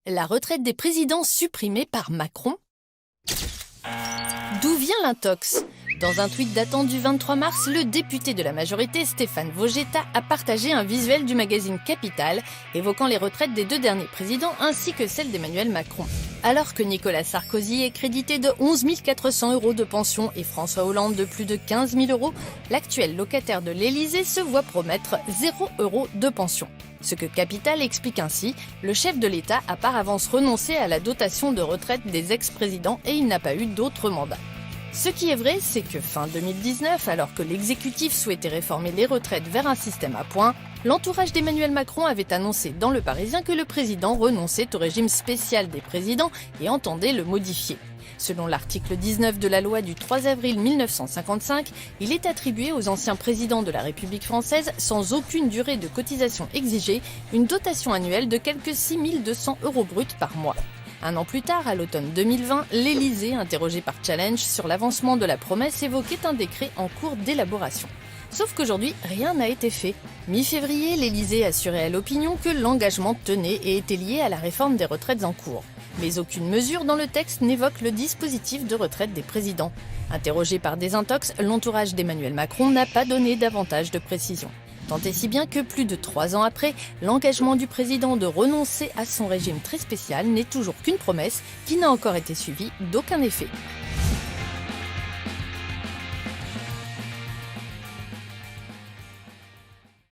La retraite des présidents supprimée par Macron? D'où vient l'intox? Dans un tweet datant du 23 mars, le député de la majorité, Stéphane Vojetta, a partagé un visuel du magazine Capital évoquant les retraites des deux derniers présidents ainsi que celle d'Emmanuel Macron. Alors que Nicolas Sarkozy est crédité de 11 400 € de pension et François Hollande de plus de 15 000 €, l'actuel locataire de l'Élysée se voit promettre 0 € de pension. Ce que Capital explique ainsi, le chef de l'État a par avance renoncé à la dotation de retraite des ex-présidents et il n'a pas eu d'autre mandat. Ce qui est vrai, c'est que fin 2019, alors que l'exécutif souhaitait réformer les retraites vers un système à points, l'entourage d'Emmanuel Macron avait annoncé dans Le Parisien que le président renonçait au régime spécial des présidents et entendait le modifier. Selon l'article 19 de la loi du 3 avril 1955, il est attribué aux anciens présidents de la République française, sans aucune durée de cotisation exigée, une dotation annuelle de quelques 6 200 € bruts par mois. Un an plus tard, à l'automne 2020, l'Élysée, interrogé par Challenge sur l'avancement de la promesse, évoquait un décret en cours d'élaboration. Sauf qu'aujourd'hui, rien n'a été fait. Mi-février, l'Élysée assurait à l'opinion que l'engagement tenait et était lié à la réforme des retraites en cours. Mais aucune mesure dans le texte n'évoque le dispositif de retraite des présidents. Interrogé par Desintox, l'entourage d'Emmanuel Macron n'a pas donné davantage de précision. Tant et si bien que plus de 3 ans après, l'engagement du président de renoncer à son régime très spécial n'est toujours qu'une promesse qui n'a encore été suivie d'aucun effet.